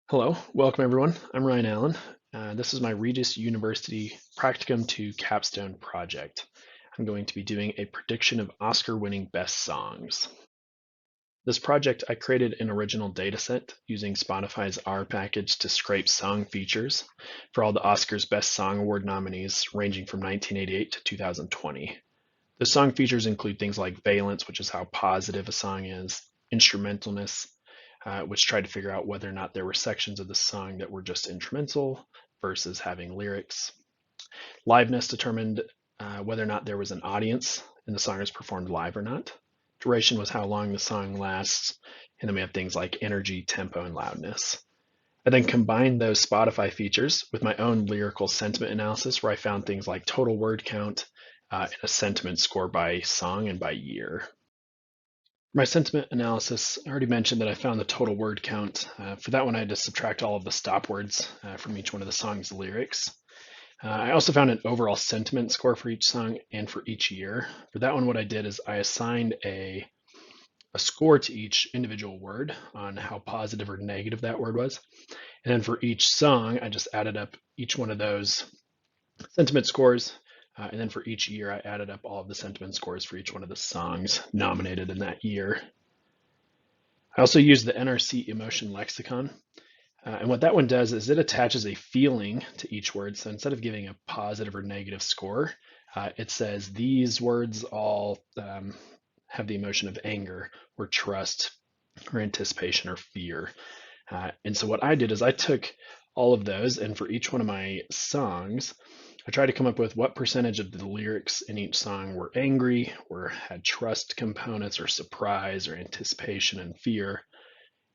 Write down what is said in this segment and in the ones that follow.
Hello, welcome everyone. I'm Ryan Allen. This is my Regis University Practicum to Capstone project. I'm going to be doing a prediction of Oscar-winning best songs. This project, I created an original dataset using Spotify's R package to scrape song features for all the Oscars Best Song Award nominees ranging from 1988 to 2020. The song features include things like valence, which is how positive a song is, instrumentalness, which tried to figure out whether or not there were sections of the song that were just instrumental versus having lyrics. Liveness determined whether or not there was an audience and the song is performed live or not. Duration was how long the song lasts. And then we have things like energy, tempo, and loudness. I then combined those Spotify features with my own lyrical sentiment analysis where I found things like total word count and a sentiment score by song and by year. My sentiment analysis, I already mentioned that I found the total word count. For that one, I had to subtract all of the stop words from each one of the song's lyrics. I also found an overall sentiment score for each song and for each year. For that one, what I did is I assigned a score to each individual word on how positive or negative that word was. And then for each song, I just added up each one of those sentiment scores. And then for each year, I added up all of the sentiment scores for each one of the songs nominated in that year. I also use the NRC Emotion Lexicon. And what that one does is it attaches a feeling to each word. So instead of giving a positive or negative score, it says these words all have the emotion of anger or trust or anticipation or fear. And so what I did is I took all of those, and for each one of my songs, I tried to come up with what percentage of the lyrics in each song were angry or had trust components or surprise or anticipation and fear.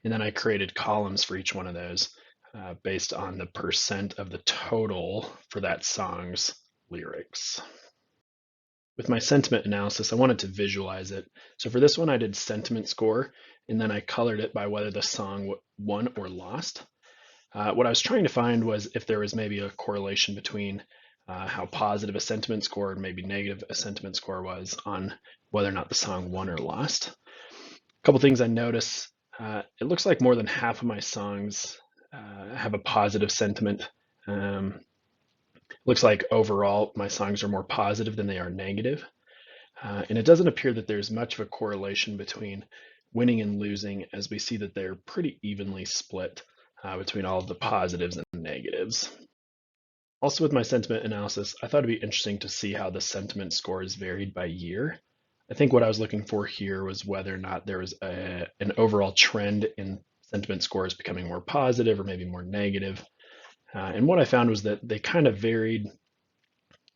And then I created columns for each one of those based on the percent of the total for that song's lyrics. With my sentiment analysis, I wanted to visualize it. So for this one, I did sentiment score, and then I colored it by whether the song won or lost. What I was trying to find was if there was maybe a correlation between how positive a sentiment score and maybe negative a sentiment score was on whether or not the song won or lost. A couple things I noticed. It looks like more than half of my songs have a positive sentiment. Looks like overall my songs are more positive than they are negative. And it doesn't appear that there's much of a correlation between winning and losing, as we see that they're pretty evenly split between all of the positives and negatives. Also, with my sentiment analysis, I thought it'd be interesting to see how the sentiment scores varied by year. I think what I was looking for here was whether or not there was an overall trend in sentiment scores becoming more positive or maybe more negative. And what I found was that they kind of varied.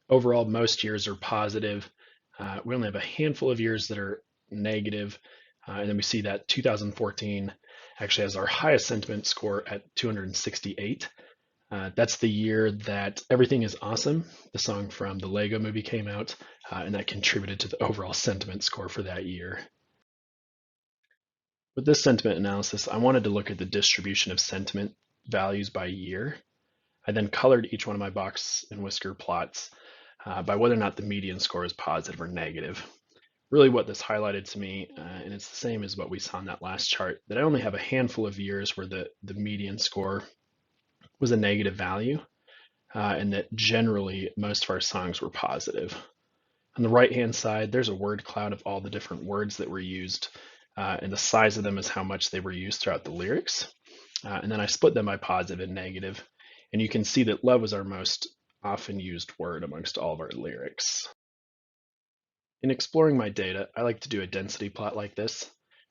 Overall, most years are positive. We only have a handful of years that are negative. And then we see that 2014 actually has our highest sentiment score at 268. That's the year that Everything is Awesome, the song from the Lego movie, came out, and that contributed to the overall sentiment score for that year. With this sentiment analysis, I wanted to look at the distribution of sentiment values by year. I then colored each one of my box and whisker plots by whether or not the median score is positive or negative. Really what this highlighted to me, and it's the same as what we saw in that last chart, that I only have a handful of years where the median score was a negative value, and that generally most of our songs were positive. On the right-hand side, there's a word cloud of all the different words that were used, and the size of them is how much they were used throughout the lyrics. And then I split them by positive and negative, and you can see that love was our most often used word amongst all of our lyrics. In exploring my data, I like to do a density plot like this,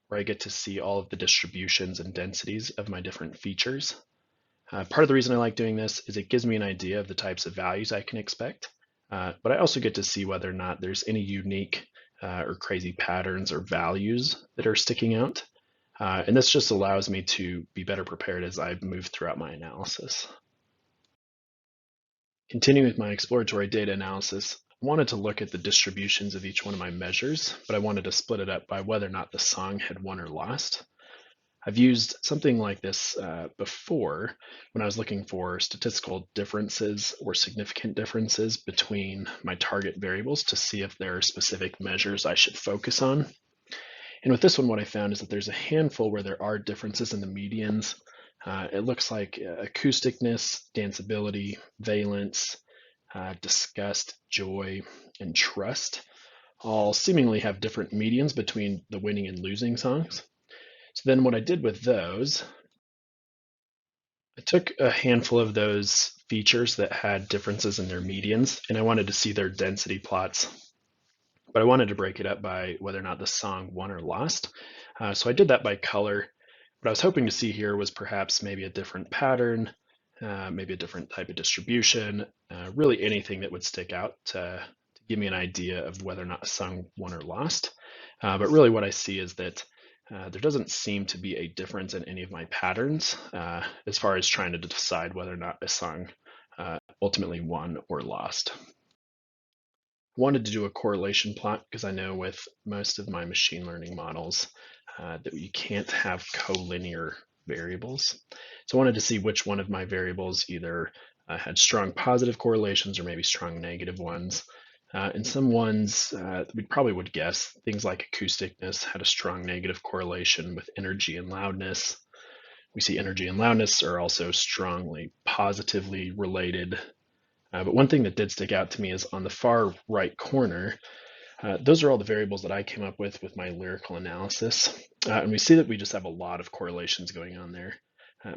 where I get to see all of the distributions and densities of my different features. Part of the reason I like doing this is it gives me an idea of the types of values I can expect, but I also get to see whether or not there's any unique or crazy patterns or values that are sticking out. And this just allows me to be better prepared as I move throughout my analysis. Continuing with my exploratory data analysis, I wanted to look at the distributions of each one of my measures, but I wanted to split it up by whether or not the song had won or lost. I've used something like this before when I was looking for statistical differences or significant differences between my target variables to see if there are specific measures I should focus on. And with this one, what I found is that there's a handful where there are differences in the medians, It looks like acousticness, danceability, valence, disgust, joy, and trust all seemingly have different medians between the winning and losing songs. So then what I did with those, I took a handful of those features that had differences in their medians, and I wanted to see their density plots, but I wanted to break it up by whether or not the song won or lost. So I did that by color. What I was hoping to see here was perhaps maybe a different pattern, maybe a different type of distribution, really anything that would stick out to give me an idea of whether or not a song won or lost. But really what I see is that there doesn't seem to be a difference in any of my patterns as far as trying to decide whether or not a song ultimately won or lost. I wanted to do a correlation plot because I know with most of my machine learning models that you can't have collinear variables. So I wanted to see which one of my variables either had strong positive correlations or maybe strong negative ones. And some ones we probably would guess, things like acousticness had a strong negative correlation with energy and loudness. We see energy and loudness are also strongly positively related. But one thing that did stick out to me is on the far right corner, those are all the variables that I came up with my lyrical analysis. And we see that we just have a lot of correlations going on there.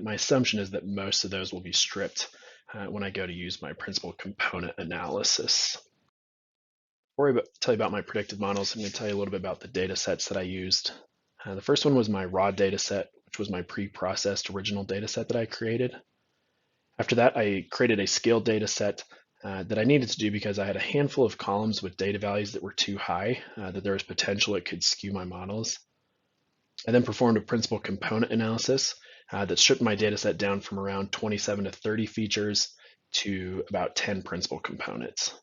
My assumption is that most of those will be stripped when I go to use my principal component analysis. Before I tell you about my predictive models, I'm going to tell you a little bit about the data sets that I used. The first one was my raw data set, which was my pre-processed original data set that I created. After that, I created a scaled data set that I needed to do because I had a handful of columns with data values that were too high, that there was potential it could skew my models. I then performed a principal component analysis that stripped my data set down from around 27 to 30 features to about 10 principal components.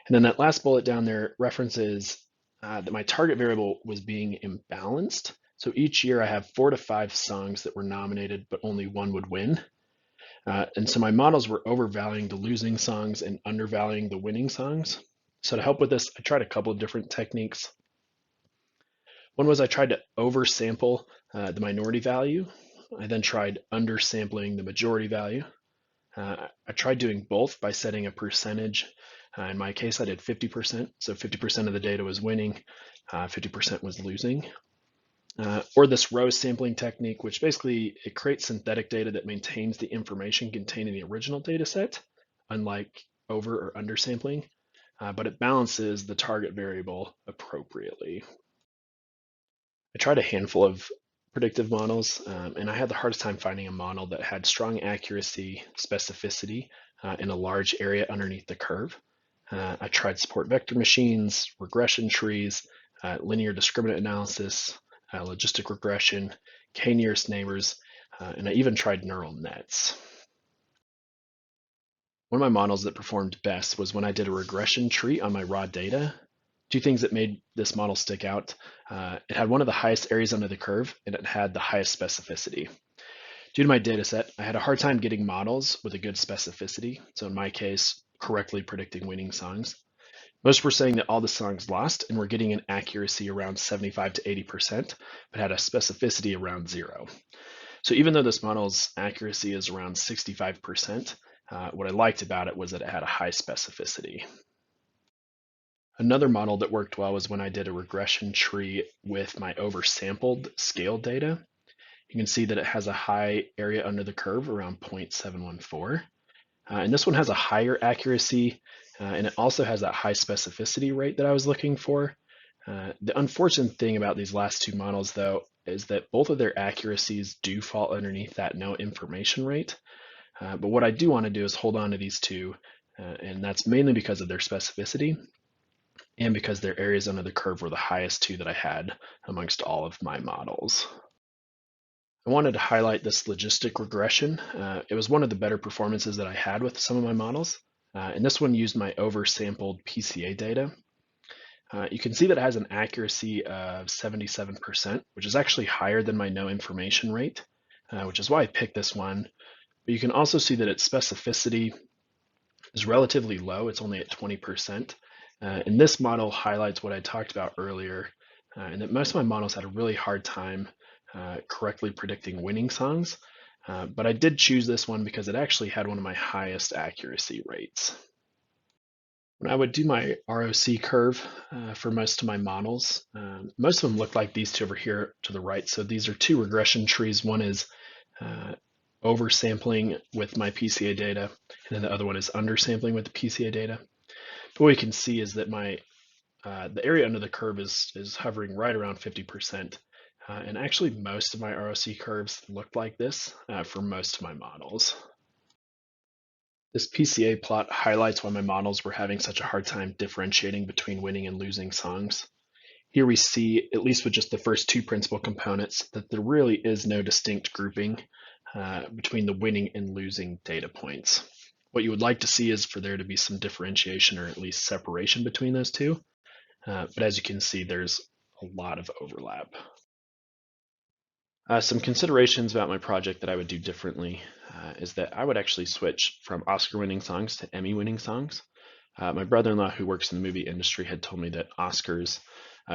And then that last bullet down there references that my target variable was being imbalanced. So each year I have 4 to 5 songs that were nominated, but only one would win. And so my models were overvaluing the losing songs and undervaluing the winning songs. So to help with this, I tried a couple of different techniques. One was I tried to oversample the minority value. I then tried undersampling the majority value. I tried doing both by setting a percentage. In my case, I did 50%. So 50% of the data was winning, 50% was losing. Or this row sampling technique, which basically it creates synthetic data that maintains the information contained in the original data set, unlike over or undersampling, but it balances the target variable appropriately. I tried a handful of predictive models, and I had the hardest time finding a model that had strong accuracy, specificity in a large area underneath the curve. I tried support vector machines, regression trees, linear discriminant analysis, logistic regression, k-nearest neighbors, and I even tried neural nets. One of my models that performed best was when I did a regression tree on my raw data. Two things that made this model stick out. It had one of the highest areas under the curve, and it had the highest specificity. Due to my data set, I had a hard time getting models with a good specificity. So in my case, correctly predicting winning songs. Most were saying that all the songs lost and were getting an accuracy around 75 to 80%, but had a specificity around 0. So even though this model's accuracy is around 65%, what I liked about it was that it had a high specificity. Another model that worked well was when I did a regression tree with my oversampled scaled data. You can see that it has a high area under the curve around 0.714. And this one has a higher accuracy, and it also has that high specificity rate that I was looking for. The unfortunate thing about these last two models, though, is that both of their accuracies do fall underneath that no information rate. But what I do want to do is hold on to these two, and that's mainly because of their specificity and because their areas under the curve were the highest two that I had amongst all of my models. I wanted to highlight this logistic regression. It was one of the better performances that I had with some of my models. And this one used my oversampled PCA data. You can see that it has an accuracy of 77%, which is actually higher than my no information rate, which is why I picked this one. But you can also see that its specificity is relatively low. It's only at 20%. And this model highlights what I talked about earlier, and that most of my models had a really hard time correctly predicting winning songs. But I did choose this one because it actually had one of my highest accuracy rates. When I would do my ROC curve for most of my models, most of them look like these two over here to the right. So these are two regression trees. One is oversampling with my PCA data, and then the other one is undersampling with the PCA data. But what you can see is that the area under the curve is hovering right around 50%. And actually most of my ROC curves look like this for most of my models. This PCA plot highlights why my models were having such a hard time differentiating between winning and losing songs. Here we see, at least with just the first two principal components, that there really is no distinct grouping between the winning and losing data points. What you would like to see is for there to be some differentiation or at least separation between those two. But as you can see, there's a lot of overlap. Some considerations about my project that I would do differently is that I would actually switch from Oscar-winning songs to Emmy-winning songs. My brother-in-law, who works in the movie industry, had told me that Oscars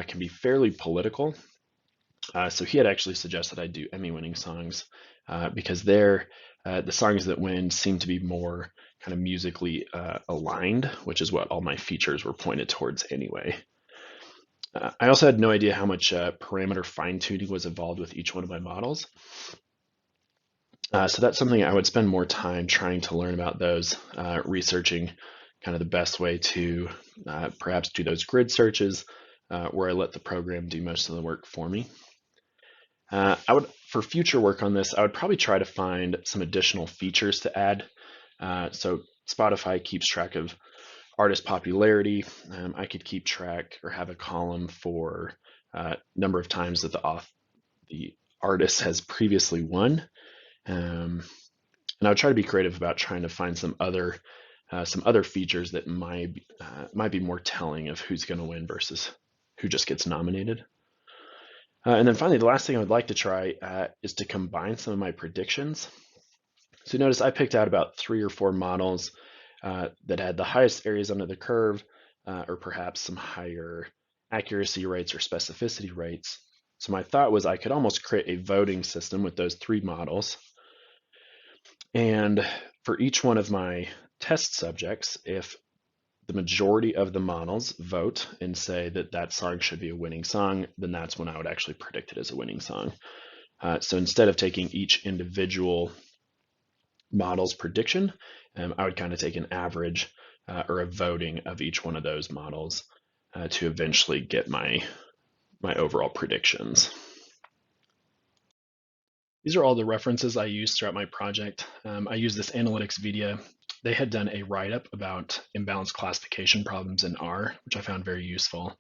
can be fairly political. So he had actually suggested I do Emmy-winning songs because the songs that win seem to be more kind of musically aligned, which is what all my features were pointed towards anyway. I also had no idea how much parameter fine-tuning was involved with each one of my models. So that's something I would spend more time trying to learn about those, researching kind of the best way to perhaps do those grid searches where I let the program do most of the work for me. For future work on this, I would probably try to find some additional features to add. So Spotify keeps track of artist popularity. I could keep track or have a column for number of times that the artist has previously won. And I would try to be creative about trying to find some other features that might be more telling of who's going to win versus who just gets nominated. And then finally, the last thing I would like to try is to combine some of my predictions. So notice I picked out about 3 or 4 models that had the highest areas under the curve, or perhaps some higher accuracy rates or specificity rates. So my thought was I could almost create a voting system with those 3 models. And for each one of my test subjects, if the majority of the models vote and say that that song should be a winning song, then that's when I would actually predict it as a winning song. So instead of taking each individual model's prediction, I would kind of take an average or a voting of each one of those models to eventually get my overall predictions. These are all the references I used throughout my project. I used this analytics video. They had done a write-up about imbalanced classification problems in R, which I found very useful.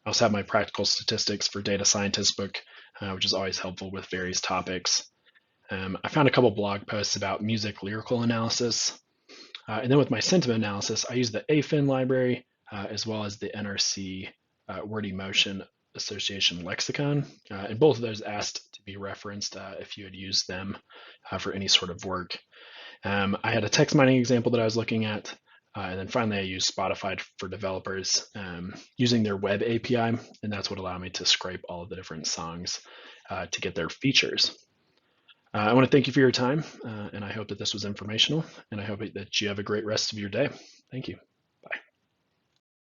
I also have my practical statistics for data scientist book, which is always helpful with various topics. I found a couple blog posts about music lyrical analysis. And then with my sentiment analysis, I used the AFIN library as well as the NRC word emotion association lexicon. And both of those asked to be referenced if you had used them for any sort of work. I had a text mining example that I was looking at. And then finally, I used Spotify for developers using their web API. And that's what allowed me to scrape all of the different songs to get their features. I want to thank you for your time, and I hope that this was informational, and I hope that you have a great rest of your day. Thank you.